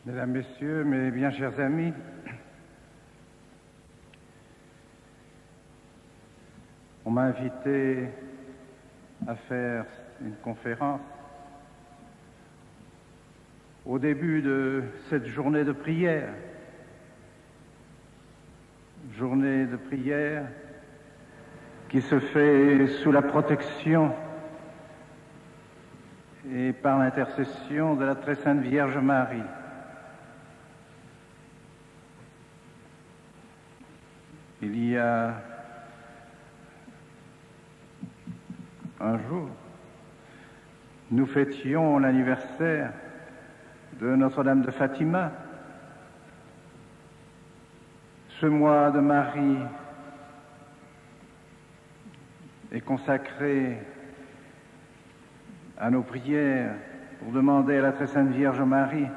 Mesdames, Messieurs, mes bien chers amis, on m'a invité à faire une conférence au début de cette journée de prière. Journée de prière qui se fait sous la protection et par l'intercession de la très sainte Vierge Marie. Il y a un jour, nous fêtions l'anniversaire de Notre-Dame de Fatima. Ce mois de Marie est consacré à nos prières pour demander à la très sainte Vierge Marie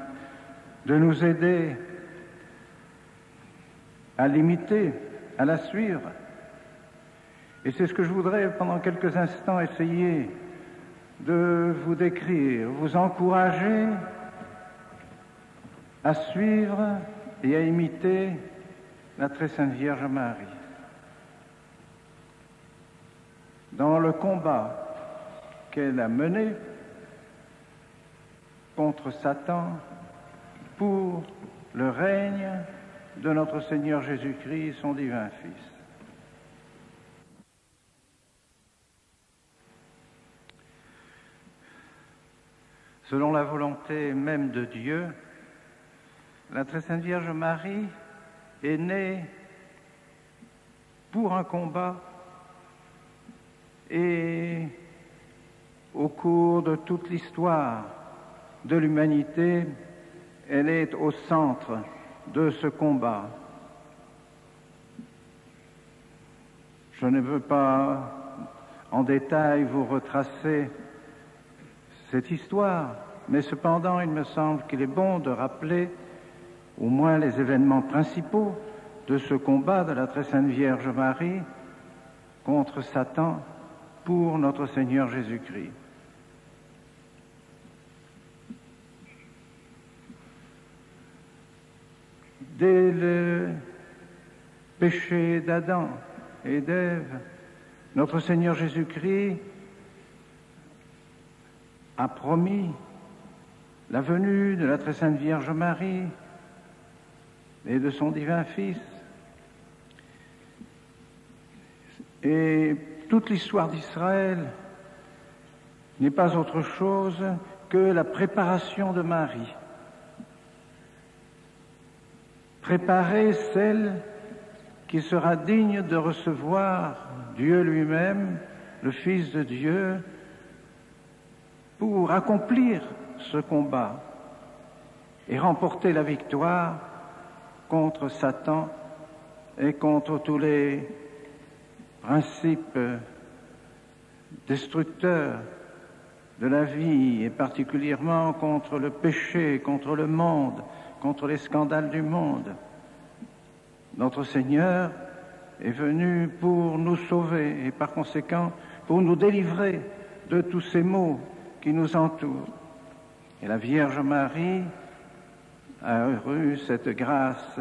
de nous aider à l'imiter, à la suivre. Et c'est ce que je voudrais pendant quelques instants essayer de vous décrire, vous encourager à suivre et à imiter la très sainte Vierge Marie. Dans le combat qu'elle a mené contre Satan pour le règne de notre Seigneur Jésus-Christ, son divin Fils. Selon la volonté même de Dieu, la très sainte Vierge Marie est née pour un combat et au cours de toute l'histoire de l'humanité, elle est au centre de ce combat. Je ne veux pas en détail vous retracer cette histoire, mais cependant il me semble qu'il est bon de rappeler au moins les événements principaux de ce combat de la très sainte Vierge Marie contre Satan pour notre Seigneur Jésus-Christ. Dès le péché d'Adam et d'Ève, notre Seigneur Jésus-Christ a promis la venue de la très sainte Vierge Marie et de son divin Fils. Et toute l'histoire d'Israël n'est pas autre chose que la préparation de Marie. Préparer celle qui sera digne de recevoir Dieu lui-même, le Fils de Dieu, pour accomplir ce combat et remporter la victoire contre Satan et contre tous les principes destructeurs de la vie, et particulièrement contre le péché, contre le monde, contre les scandales du monde. Notre Seigneur est venu pour nous sauver et par conséquent pour nous délivrer de tous ces maux qui nous entourent. Et la Vierge Marie a eu cette grâce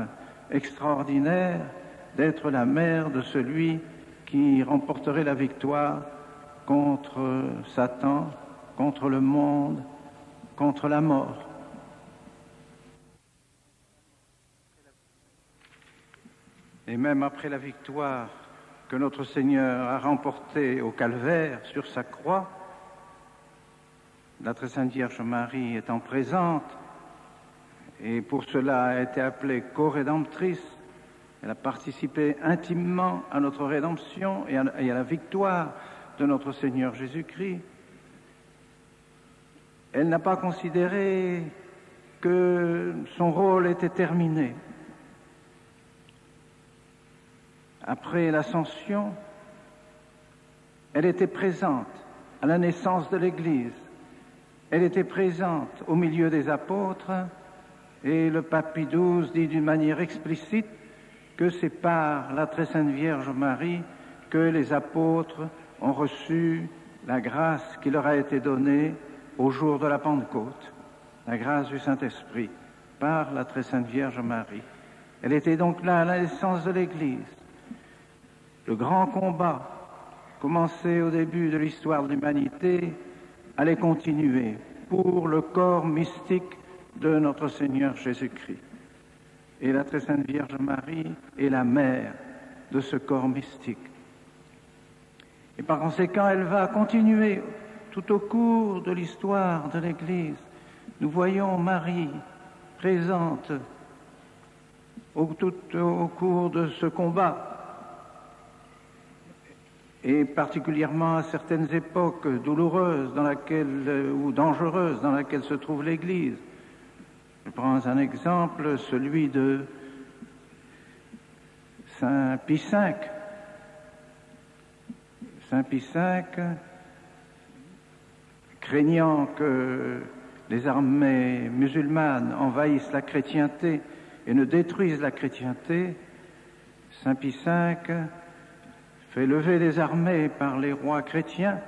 extraordinaire d'être la mère de celui qui remporterait la victoire contre Satan, contre le monde, contre la mort. Et même après la victoire que notre Seigneur a remportée au Calvaire sur sa croix, la très sainte Vierge Marie étant présente, et pour cela a été appelée co-rédemptrice, elle a participé intimement à notre rédemption et à la victoire de notre Seigneur Jésus-Christ. Elle n'a pas considéré que son rôle était terminé. Après l'Ascension, elle était présente à la naissance de l'Église. Elle était présente au milieu des apôtres et le pape Pie XII dit d'une manière explicite que c'est par la très sainte Vierge Marie que les apôtres ont reçu la grâce qui leur a été donnée au jour de la Pentecôte, la grâce du Saint-Esprit. par la très sainte Vierge Marie. Elle était donc là à la naissance de l'Église. Le grand combat, commencé au début de l'histoire de l'humanité, allait continuer pour le corps mystique de notre Seigneur Jésus-Christ. Et la très sainte Vierge Marie est la mère de ce corps mystique. Et par conséquent, elle va continuer tout au cours de l'histoire de l'Église. Nous voyons Marie présente tout au cours de ce combat, et particulièrement à certaines époques douloureuses ou dangereuses dans laquelle se trouve l'Église. Je prends un exemple, celui de Saint Pie V. Saint Pie V, craignant que les armées musulmanes envahissent la chrétienté et ne détruisent la chrétienté, Saint Pie V fait lever des armées par les rois chrétiens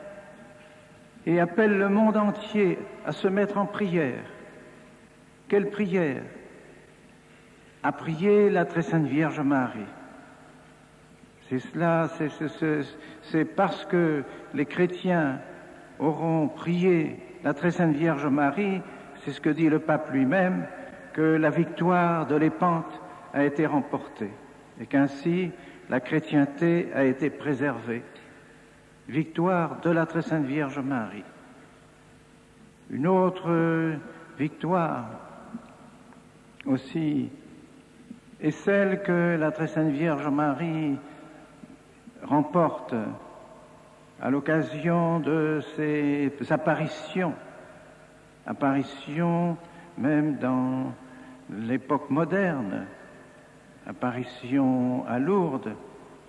et appelle le monde entier à se mettre en prière. Quelle prière? À prier la très sainte Vierge Marie. C'est parce que les chrétiens auront prié la très sainte Vierge Marie, c'est ce que dit le pape lui-même, que la victoire de l'épante a été remportée et qu'ainsi la chrétienté a été préservée. Victoire de la très sainte Vierge Marie. Une autre victoire aussi est celle que la très sainte Vierge Marie remporte à l'occasion de ses apparitions même dans l'époque moderne, apparition à Lourdes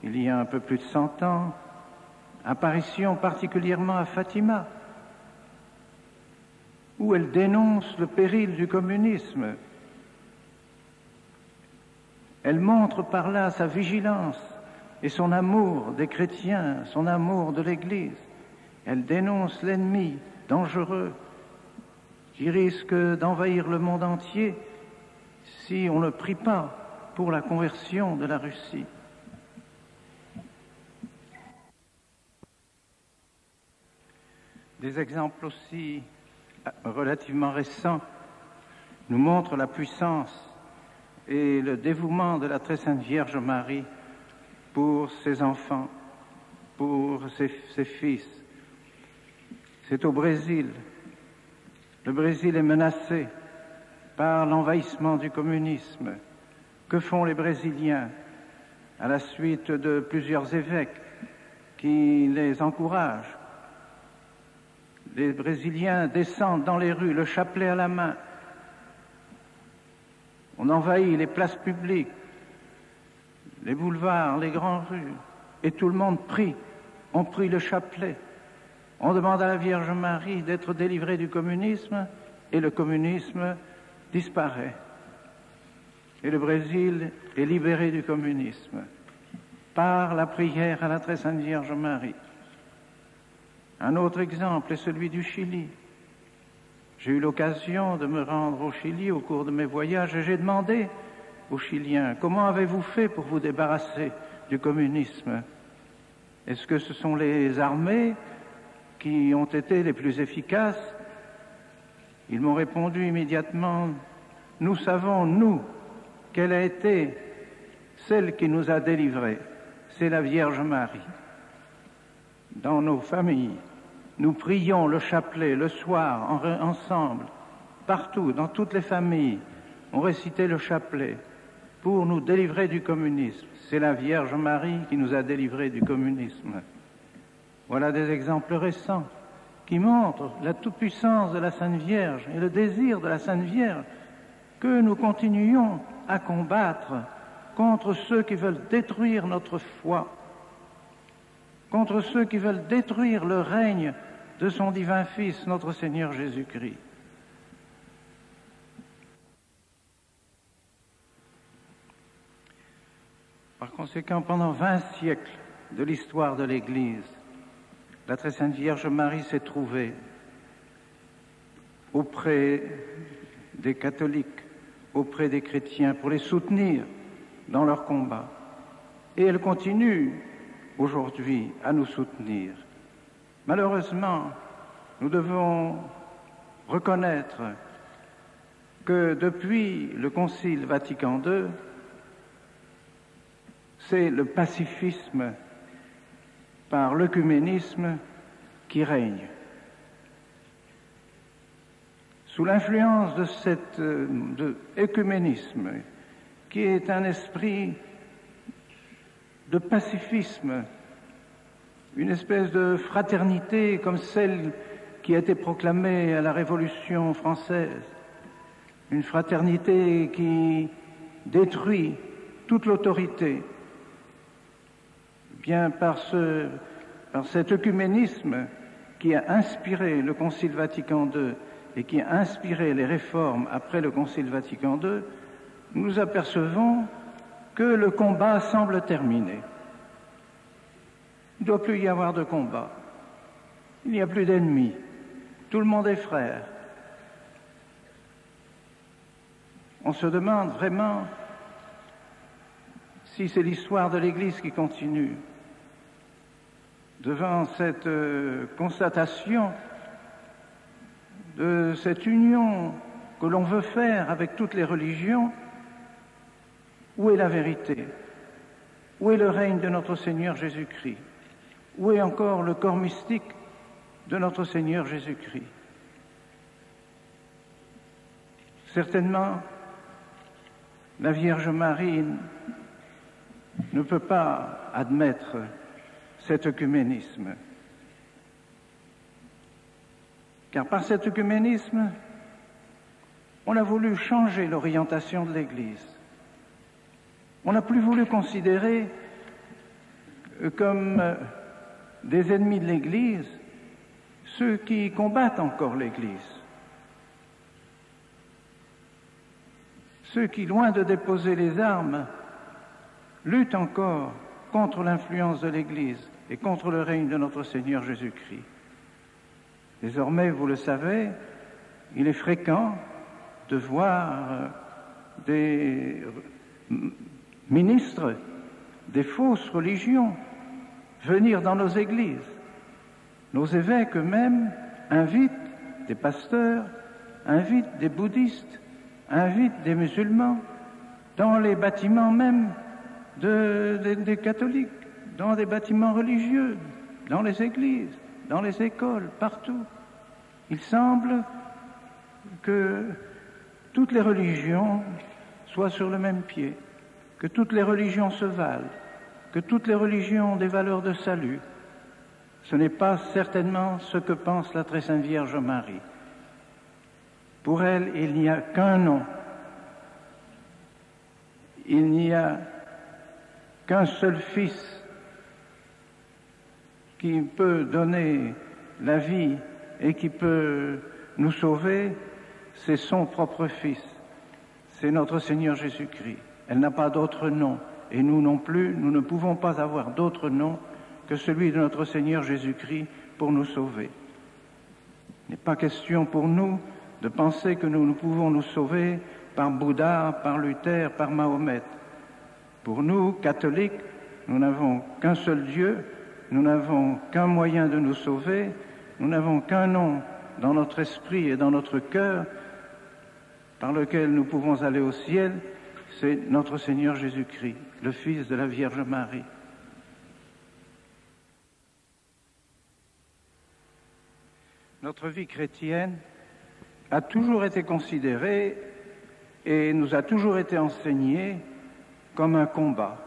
il y a un peu plus de 100 ans, apparition particulièrement à Fatima, où elle dénonce le péril du communisme. Elle montre par là sa vigilance et son amour des chrétiens, son amour de l'Église. Elle dénonce l'ennemi dangereux qui risque d'envahir le monde entier si on ne prie pas pour la conversion de la Russie. Des exemples aussi relativement récents nous montrent la puissance et le dévouement de la très sainte Vierge Marie pour ses enfants, pour ses fils. C'est au Brésil. Le Brésil est menacé par l'envahissement du communisme. Que font les Brésiliens à la suite de plusieurs évêques qui les encouragent? Les Brésiliens descendent dans les rues, le chapelet à la main. On envahit les places publiques, les boulevards, les grandes rues, et tout le monde prie. On prie le chapelet. On demande à la Vierge Marie d'être délivrée du communisme, et le communisme disparaît. Et le Brésil est libéré du communisme par la prière à la très sainte Vierge Marie. Un autre exemple est celui du Chili. J'ai eu l'occasion de me rendre au Chili au cours de mes voyages et j'ai demandé aux Chiliens, comment avez-vous fait pour vous débarrasser du communisme? Est-ce que ce sont les armées qui ont été les plus efficaces? Ils m'ont répondu immédiatement, nous savons, nous, quelle a été celle qui nous a délivrés. C'est la Vierge Marie. Dans nos familles, nous prions le chapelet le soir ensemble, partout, dans toutes les familles. On récitait le chapelet pour nous délivrer du communisme. C'est la Vierge Marie qui nous a délivrés du communisme. Voilà des exemples récents qui montrent la toute-puissance de la Sainte Vierge et le désir de la Sainte Vierge que nous continuions à combattre contre ceux qui veulent détruire notre foi, contre ceux qui veulent détruire le règne de son divin Fils, notre Seigneur Jésus-Christ. Par conséquent, pendant 20 siècles de l'histoire de l'Église, la très sainte Vierge Marie s'est trouvée auprès des catholiques, auprès des chrétiens pour les soutenir dans leur combat. Et elle continue aujourd'hui à nous soutenir. Malheureusement, nous devons reconnaître que depuis le Concile Vatican II, c'est le pacifisme par l'œcuménisme qui règne. Sous l'influence de cet œcuménisme, qui est un esprit de pacifisme, une espèce de fraternité comme celle qui a été proclamée à la Révolution française, une fraternité qui détruit toute l'autorité, bien par cet œcuménisme qui a inspiré le Concile Vatican II et qui a inspiré les réformes après le Concile Vatican II, nous apercevons que le combat semble terminé. Il ne doit plus y avoir de combat. Il n'y a plus d'ennemis. Tout le monde est frère. On se demande vraiment si c'est l'histoire de l'Église qui continue. Devant cette constatation de cette union que l'on veut faire avec toutes les religions, où est la vérité? Où est le règne de notre Seigneur Jésus-Christ? Où est encore le corps mystique de notre Seigneur Jésus-Christ? Certainement, la Vierge Marie ne peut pas admettre cet œcuménisme. Car par cet œcuménisme, on a voulu changer l'orientation de l'Église. On n'a plus voulu considérer comme des ennemis de l'Église ceux qui combattent encore l'Église. Ceux qui, loin de déposer les armes, luttent encore contre l'influence de l'Église et contre le règne de notre Seigneur Jésus-Christ. Désormais, vous le savez, il est fréquent de voir des ministres des fausses religions venir dans nos églises. Nos évêques eux-mêmes invitent des pasteurs, invitent des bouddhistes, invitent des musulmans dans les bâtiments même des catholiques, dans des bâtiments religieux, dans les églises, dans les écoles, partout. Il semble que toutes les religions soient sur le même pied, que toutes les religions se valent, que toutes les religions ont des valeurs de salut. Ce n'est pas certainement ce que pense la Très Sainte Vierge Marie. Pour elle, il n'y a qu'un nom. Il n'y a qu'un seul Fils qui peut donner la vie et qui peut nous sauver, c'est son propre Fils. C'est notre Seigneur Jésus-Christ. Elle n'a pas d'autre nom. Et nous non plus, nous ne pouvons pas avoir d'autre nom que celui de notre Seigneur Jésus-Christ pour nous sauver. Il n'est pas question pour nous de penser que nous pouvons nous sauver par Bouddha, par Luther, par Mahomet. Pour nous, catholiques, nous n'avons qu'un seul Dieu, nous n'avons qu'un moyen de nous sauver, nous n'avons qu'un nom dans notre esprit et dans notre cœur par lequel nous pouvons aller au ciel, c'est notre Seigneur Jésus-Christ, le Fils de la Vierge Marie. Notre vie chrétienne a toujours été considérée et nous a toujours été enseignée comme un combat,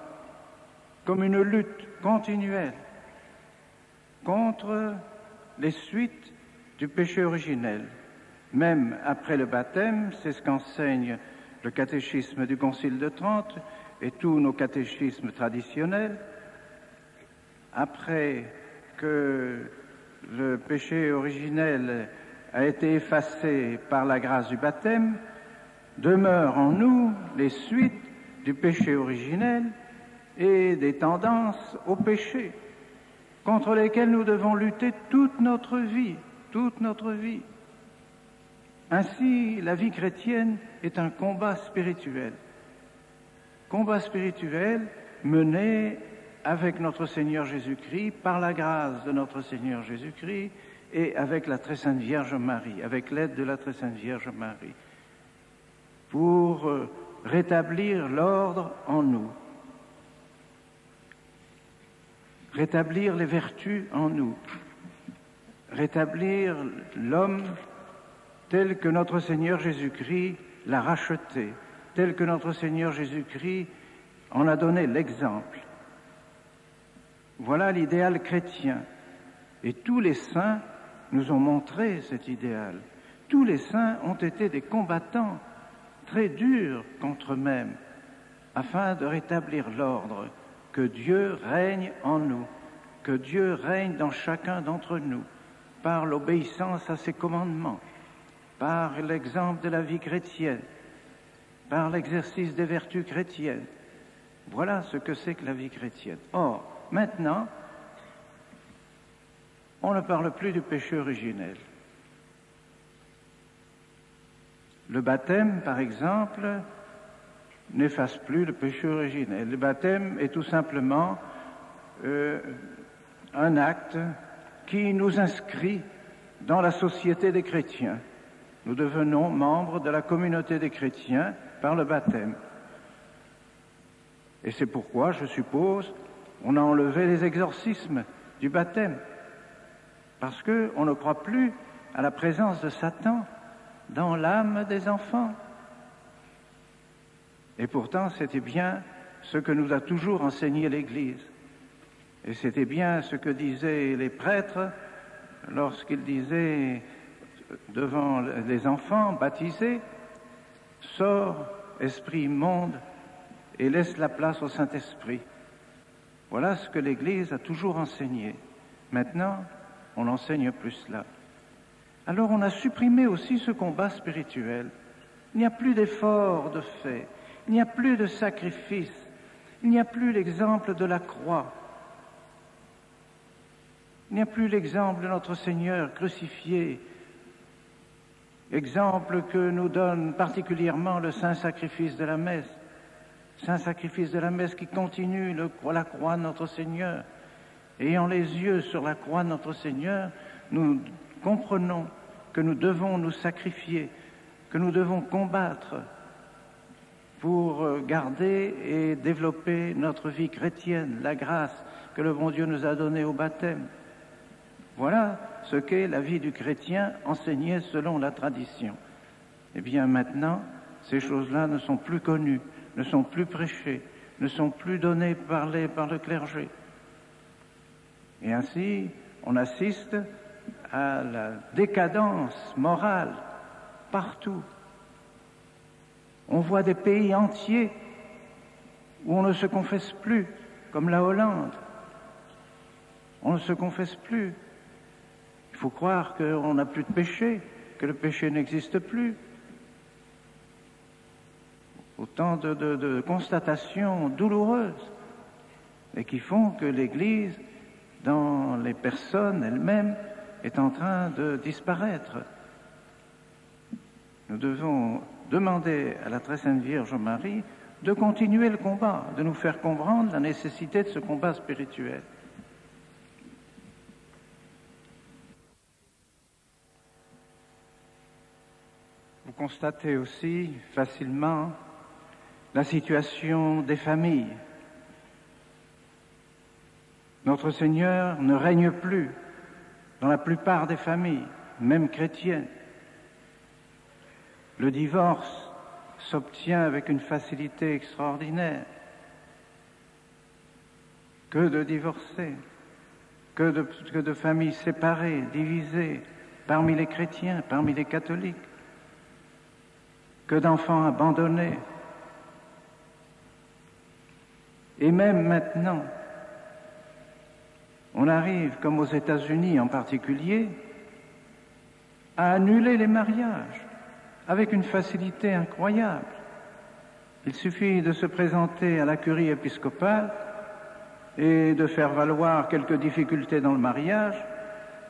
comme une lutte continuelle contre les suites du péché originel. Même après le baptême, c'est ce qu'enseigne le catéchisme du Concile de Trente et tous nos catéchismes traditionnels. Après que le péché originel a été effacé par la grâce du baptême, demeurent en nous les suites du péché originel et des tendances au péché, contre lesquelles nous devons lutter toute notre vie, toute notre vie. Ainsi, la vie chrétienne est un combat spirituel. Combat spirituel mené avec notre Seigneur Jésus-Christ, par la grâce de notre Seigneur Jésus-Christ et avec la Très Sainte Vierge Marie, avec l'aide de la Très Sainte Vierge Marie, pour rétablir l'ordre en nous, rétablir les vertus en nous, rétablir l'homme tel que notre Seigneur Jésus-Christ l'a racheté, tel que notre Seigneur Jésus-Christ en a donné l'exemple. Voilà l'idéal chrétien. Et tous les saints nous ont montré cet idéal. Tous les saints ont été des combattants très durs contre eux-mêmes, afin de rétablir l'ordre, que Dieu règne en nous, que Dieu règne dans chacun d'entre nous, par l'obéissance à ses commandements, par l'exemple de la vie chrétienne, par l'exercice des vertus chrétiennes. Voilà ce que c'est que la vie chrétienne. Or, maintenant, on ne parle plus du péché originel. Le baptême, par exemple, n'efface plus le péché originel. Le baptême est tout simplement un acte qui nous inscrit dans la société des chrétiens. Nous devenons membres de la communauté des chrétiens par le baptême. Et c'est pourquoi, je suppose, on a enlevé les exorcismes du baptême, parce qu'on ne croit plus à la présence de Satan dans l'âme des enfants. Et pourtant, c'était bien ce que nous a toujours enseigné l'Église. Et c'était bien ce que disaient les prêtres lorsqu'ils disaient devant les enfants baptisés, « Sors, esprit immonde, et laisse la place au Saint-Esprit ». Voilà ce que l'Église a toujours enseigné. Maintenant, on n'enseigne plus cela. Alors on a supprimé aussi ce combat spirituel. Il n'y a plus d'effort de fait, il n'y a plus de sacrifice, il n'y a plus l'exemple de la croix, il n'y a plus l'exemple de notre Seigneur crucifié, exemple que nous donne particulièrement le saint sacrifice de la messe. Saint sacrifice de la messe qui continue la croix de notre Seigneur. Ayant les yeux sur la croix de notre Seigneur, nous comprenons que nous devons nous sacrifier, que nous devons combattre pour garder et développer notre vie chrétienne, la grâce que le bon Dieu nous a donnée au baptême. Voilà ce qu'est la vie du chrétien enseignée selon la tradition. Eh bien maintenant, ces choses-là ne sont plus connues, ne sont plus prêchées, ne sont plus données par le clergé. Et ainsi, on assiste à la décadence morale partout. On voit des pays entiers où on ne se confesse plus, comme la Hollande. On ne se confesse plus. Il faut croire qu'on n'a plus de péché, que le péché n'existe plus. Autant de constatations douloureuses et qui font que l'Église, dans les personnes elles-mêmes, est en train de disparaître. Nous devons demander à la Très Sainte Vierge Marie de continuer le combat, de nous faire comprendre la nécessité de ce combat spirituel. Vous constatez aussi facilement la situation des familles. Notre Seigneur ne règne plus dans la plupart des familles, même chrétiennes. Le divorce s'obtient avec une facilité extraordinaire. Que de divorcés, que de familles séparées, divisées, parmi les chrétiens, parmi les catholiques, que d'enfants abandonnés. Et même maintenant, on arrive, comme aux États-Unis en particulier, à annuler les mariages avec une facilité incroyable. Il suffit de se présenter à la curie épiscopale et de faire valoir quelques difficultés dans le mariage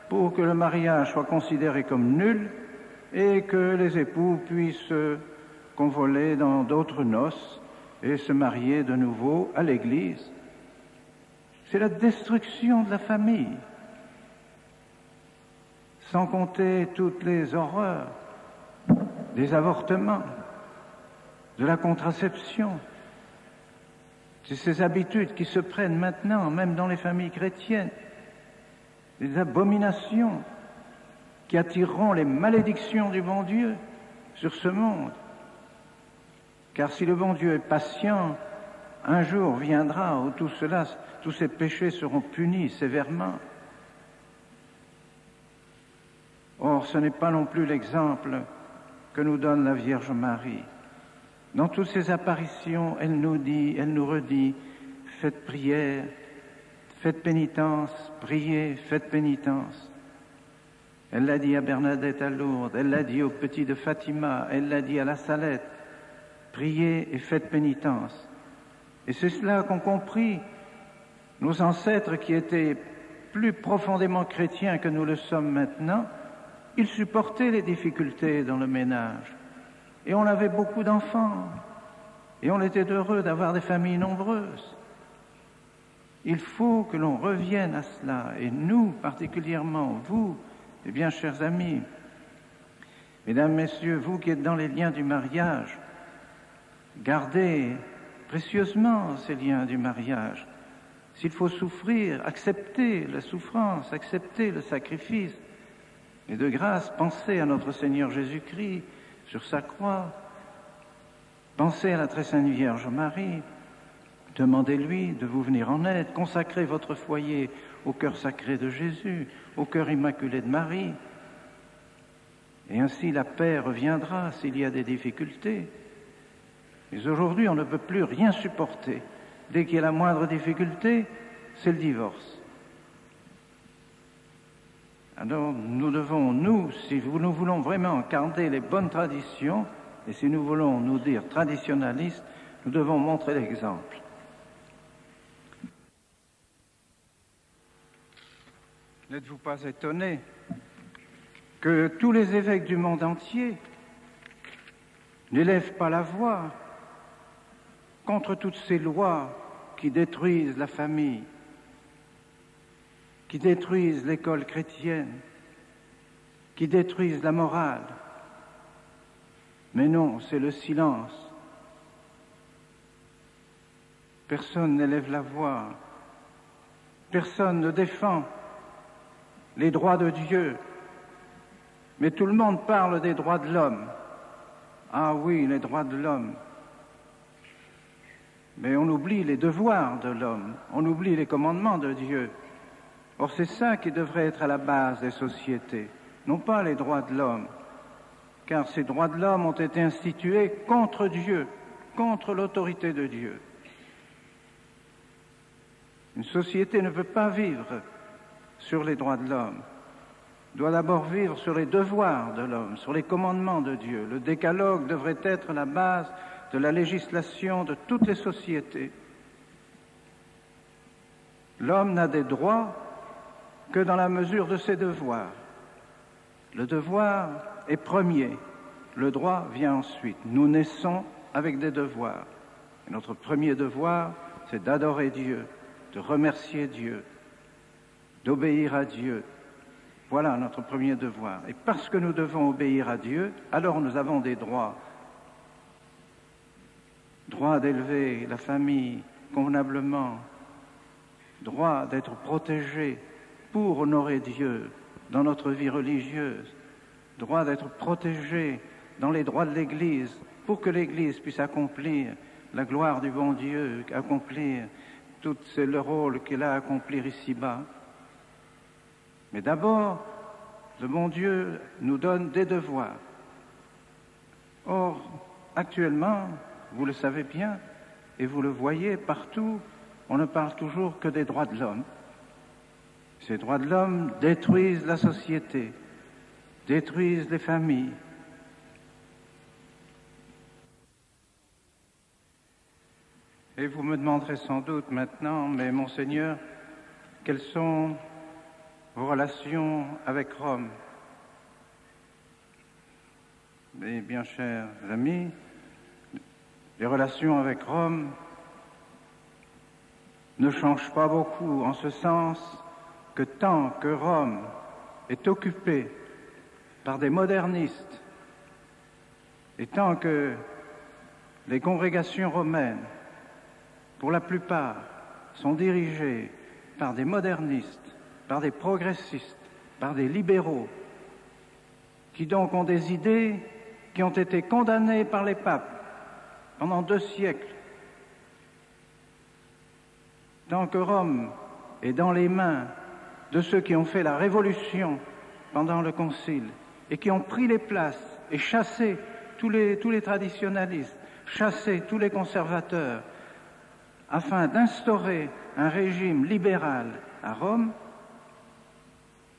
pour que le mariage soit considéré comme nul et que les époux puissent convoler dans d'autres noces et se marier de nouveau à l'Église. C'est la destruction de la famille, sans compter toutes les horreurs des avortements, de la contraception, de ces habitudes qui se prennent maintenant, même dans les familles chrétiennes, des abominations qui attireront les malédictions du bon Dieu sur ce monde. Car si le bon Dieu est patient, un jour viendra où tous ces péchés seront punis sévèrement. Or, ce n'est pas non plus l'exemple que nous donne la Vierge Marie. Dans toutes ses apparitions, elle nous redit, faites prière, faites pénitence, priez, faites pénitence. Elle l'a dit à Bernadette à Lourdes, elle l'a dit aux petits de Fatima, elle l'a dit à la Salette, priez et faites pénitence. Et c'est cela qu'ont compris nos ancêtres qui étaient plus profondément chrétiens que nous le sommes maintenant. Ils supportaient les difficultés dans le ménage. Et on avait beaucoup d'enfants. Et on était heureux d'avoir des familles nombreuses. Il faut que l'on revienne à cela. Et nous, particulièrement, vous, eh bien, chers amis, mesdames, messieurs, vous qui êtes dans les liens du mariage, gardez précieusement ces liens du mariage. S'il faut souffrir, acceptez la souffrance, acceptez le sacrifice. Et de grâce, pensez à notre Seigneur Jésus-Christ sur sa croix. Pensez à la très sainte Vierge Marie. Demandez-lui de vous venir en aide. Consacrez votre foyer au cœur sacré de Jésus, au cœur immaculé de Marie. Et ainsi la paix reviendra s'il y a des difficultés. Mais aujourd'hui, on ne peut plus rien supporter. Dès qu'il y a la moindre difficulté, c'est le divorce. Alors, nous devons, si nous voulons vraiment garder les bonnes traditions, et si nous voulons nous dire traditionnalistes, nous devons montrer l'exemple. N'êtes-vous pas étonnés que tous les évêques du monde entier n'élèvent pas la voix contre toutes ces lois qui détruisent la famille, qui détruisent l'école chrétienne, qui détruisent la morale? Mais non, c'est le silence. Personne n'élève la voix. Personne ne défend les droits de Dieu. Mais tout le monde parle des droits de l'homme. Ah oui, les droits de l'homme. Mais on oublie les devoirs de l'homme. On oublie les commandements de Dieu. Or, c'est ça qui devrait être à la base des sociétés, non pas les droits de l'homme. Car ces droits de l'homme ont été institués contre Dieu, contre l'autorité de Dieu. Une société ne peut pas vivre sur les droits de l'homme. Elle doit d'abord vivre sur les devoirs de l'homme, sur les commandements de Dieu. Le décalogue devrait être la base de la législation de toutes les sociétés. L'homme n'a des droits que dans la mesure de ses devoirs. Le devoir est premier, le droit vient ensuite. Nous naissons avec des devoirs. Et notre premier devoir, c'est d'adorer Dieu, de remercier Dieu, d'obéir à Dieu. Voilà notre premier devoir. Et parce que nous devons obéir à Dieu, alors nous avons des droits. Droit d'élever la famille convenablement, droit d'être protégé pour honorer Dieu dans notre vie religieuse, droit d'être protégé dans les droits de l'Église pour que l'Église puisse accomplir la gloire du bon Dieu, accomplir tout le rôle qu'elle a à accomplir ici-bas. Mais d'abord, le bon Dieu nous donne des devoirs. Or, actuellement, vous le savez bien, et vous le voyez partout, on ne parle toujours que des droits de l'homme. Ces droits de l'homme détruisent la société, détruisent les familles. Et vous me demanderez sans doute maintenant, mais Monseigneur, quelles sont vos relations avec Rome? mes bien chers amis, les relations avec Rome ne changent pas beaucoup en ce sens que tant que Rome est occupée par des modernistes et tant que les congrégations romaines, pour la plupart, sont dirigées par des modernistes, par des progressistes, par des libéraux, qui donc ont des idées qui ont été condamnées par les papes pendant 2 siècles. Tant que Rome est dans les mains de ceux qui ont fait la révolution pendant le Concile et qui ont pris les places et chassé tous les traditionalistes, chassé tous les conservateurs, afin d'instaurer un régime libéral à Rome,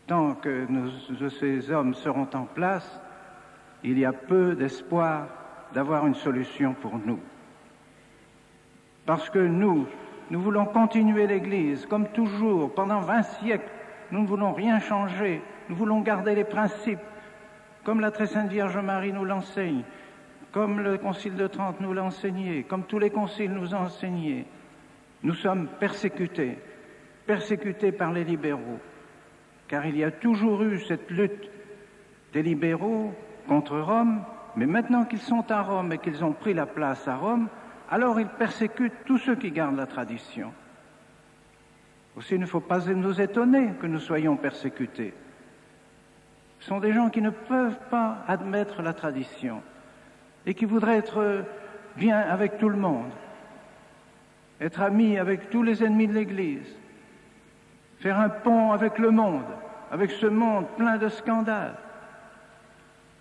tant que ces hommes seront en place, il y a peu d'espoir d'avoir une solution pour nous. Parce que nous voulons continuer l'Église comme toujours, pendant 20 siècles, nous ne voulons rien changer, nous voulons garder les principes, comme la très sainte Vierge Marie nous l'enseigne, comme le Concile de Trente nous l'a enseigné, comme tous les conciles nous ont enseigné. Nous sommes persécutés par les libéraux, car il y a toujours eu cette lutte des libéraux contre Rome, mais maintenant qu'ils sont à Rome et qu'ils ont pris la place à Rome, alors ils persécutent tous ceux qui gardent la tradition. Aussi, il ne faut pas nous étonner que nous soyons persécutés. Ce sont des gens qui ne peuvent pas admettre la tradition et qui voudraient être bien avec tout le monde, être amis avec tous les ennemis de l'Église, faire un pont avec le monde, avec ce monde plein de scandales.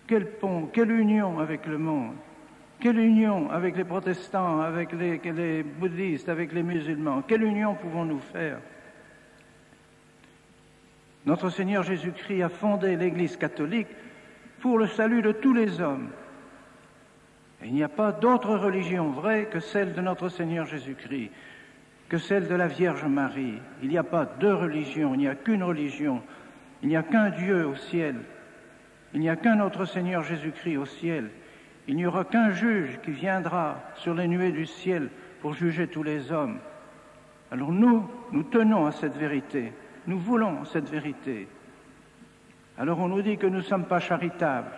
Quel pont, quelle union avec le monde, quelle union avec les protestants, avec les bouddhistes, avec les musulmans, quelle union pouvons-nous faire? Notre Seigneur Jésus-Christ a fondé l'Église catholique pour le salut de tous les hommes. Et il n'y a pas d'autre religion vraie que celle de notre Seigneur Jésus-Christ, que celle de la Vierge Marie. Il n'y a pas 2 religions, il n'y a qu'une religion, il n'y a qu'un Dieu au ciel, il n'y a qu'un autre Seigneur Jésus-Christ au ciel. Il n'y aura qu'un juge qui viendra sur les nuées du ciel pour juger tous les hommes. Alors nous tenons à cette vérité, nous voulons cette vérité. Alors on nous dit que nous ne sommes pas charitables.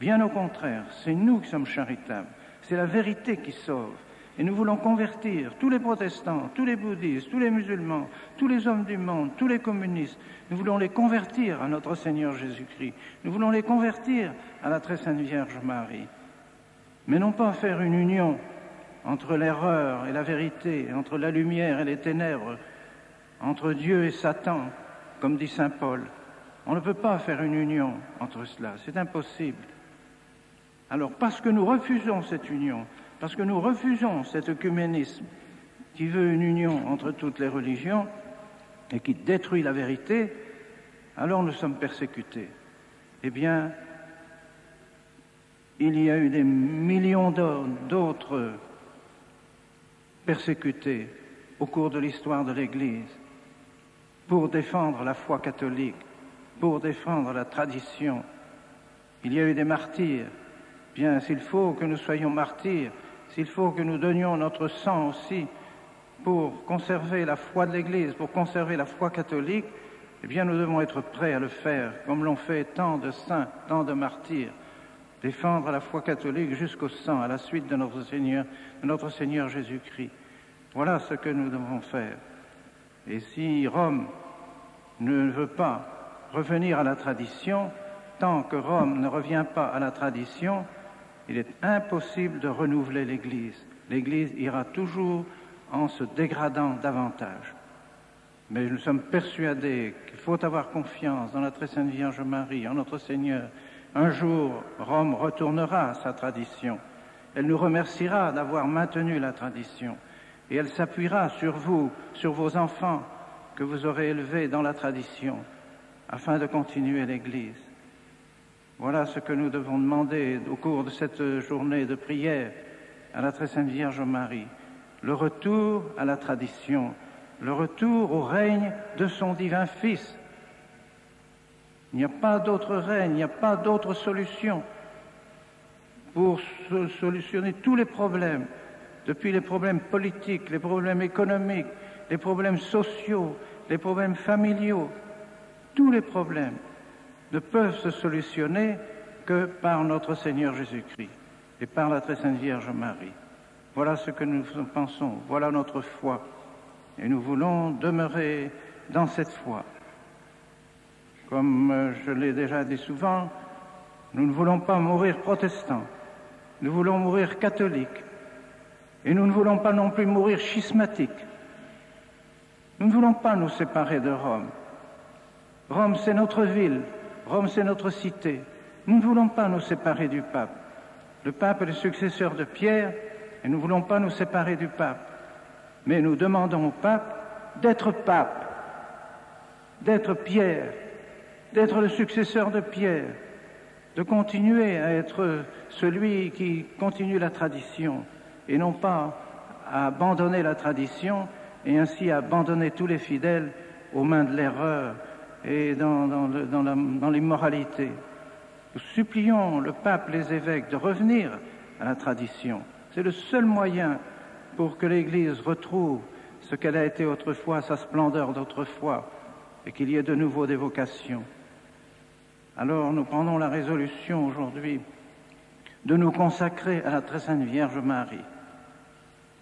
Bien au contraire, c'est nous qui sommes charitables. C'est la vérité qui sauve. Et nous voulons convertir tous les protestants, tous les bouddhistes, tous les musulmans, tous les hommes du monde, tous les communistes. Nous voulons les convertir à notre Seigneur Jésus-Christ. Nous voulons les convertir à la très sainte Vierge Marie. Mais non pas faire une union entre l'erreur et la vérité, entre la lumière et les ténèbres, entre Dieu et Satan, comme dit saint Paul. On ne peut pas faire une union entre cela, c'est impossible. Alors, parce que nous refusons cette union, parce que nous refusons cet œcuménisme qui veut une union entre toutes les religions et qui détruit la vérité, alors nous sommes persécutés. Eh bien, il y a eu des millions d'autres persécutés au cours de l'histoire de l'Église pour défendre la foi catholique, pour défendre la tradition. Il y a eu des martyrs. Bien, s'il faut que nous soyons martyrs, s'il faut que nous donnions notre sang aussi pour conserver la foi de l'Église, pour conserver la foi catholique, eh bien, nous devons être prêts à le faire, comme l'ont fait tant de saints, tant de martyrs, défendre la foi catholique jusqu'au sang, à la suite de notre Seigneur Jésus-Christ. Voilà ce que nous devons faire. Et si Rome ne veut pas revenir à la tradition, tant que Rome ne revient pas à la tradition, il est impossible de renouveler l'Église. L'Église ira toujours en se dégradant davantage. Mais nous sommes persuadés qu'il faut avoir confiance dans la très sainte Vierge Marie, en notre Seigneur. Un jour, Rome retournera à sa tradition. Elle nous remerciera d'avoir maintenu la tradition. Et elle s'appuiera sur vous, sur vos enfants que vous aurez élevés dans la tradition, afin de continuer l'Église. Voilà ce que nous devons demander au cours de cette journée de prière à la très sainte Vierge Marie. Le retour à la tradition, le retour au règne de son divin Fils. Il n'y a pas d'autre règne, il n'y a pas d'autre solution. pour solutionner tous les problèmes, depuis les problèmes politiques, les problèmes économiques, les problèmes sociaux, les problèmes familiaux. Tous les problèmes ne peuvent se solutionner que par notre Seigneur Jésus-Christ et par la très sainte Vierge Marie. Voilà ce que nous pensons, voilà notre foi. Et nous voulons demeurer dans cette foi. Comme je l'ai déjà dit souvent, nous ne voulons pas mourir protestants, nous voulons mourir catholiques. Et nous ne voulons pas non plus mourir schismatiques. Nous ne voulons pas nous séparer de Rome. Rome, c'est notre ville. Rome, c'est notre cité. Nous ne voulons pas nous séparer du pape. Le pape est le successeur de Pierre et nous ne voulons pas nous séparer du pape. Mais nous demandons au pape, d'être Pierre, d'être le successeur de Pierre, de continuer à être celui qui continue la tradition et non pas à abandonner la tradition et ainsi à abandonner tous les fidèles aux mains de l'erreur et dans l'immoralité. Nous supplions le pape, les évêques, de revenir à la tradition. C'est le seul moyen pour que l'Église retrouve ce qu'elle a été autrefois, sa splendeur d'autrefois, et qu'il y ait de nouveau des vocations. Alors nous prenons la résolution aujourd'hui de nous consacrer à la très sainte Vierge Marie.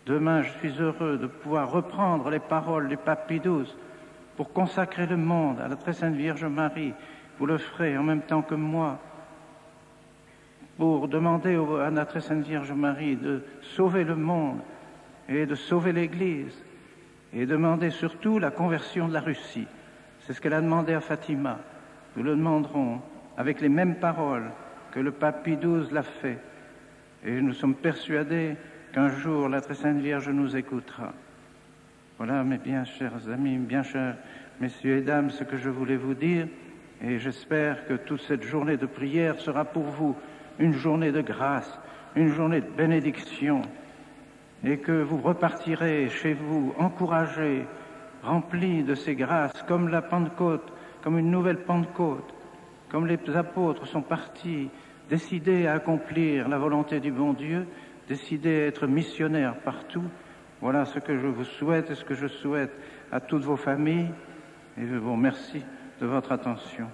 Demain, je suis heureux de pouvoir reprendre les paroles du pape Pie XII pour consacrer le monde à la très sainte Vierge Marie. Vous le ferez en même temps que moi pour demander à la très sainte Vierge Marie de sauver le monde et de sauver l'Église et demander surtout la conversion de la Russie. C'est ce qu'elle a demandé à Fatima. Nous le demanderons avec les mêmes paroles que le pape Pie XII l'a fait. Et nous sommes persuadés qu'un jour la très sainte Vierge nous écoutera. Voilà, mes bien chers amis, bien chers messieurs et dames, ce que je voulais vous dire. Et j'espère que toute cette journée de prière sera pour vous une journée de grâce, une journée de bénédiction, et que vous repartirez chez vous encouragés, remplis de ces grâces, comme la Pentecôte, comme une nouvelle Pentecôte, comme les apôtres sont partis, décidés à accomplir la volonté du bon Dieu, décidés à être missionnaires partout. Voilà ce que je vous souhaite et ce que je souhaite à toutes vos familles, et je vous remercie de votre attention.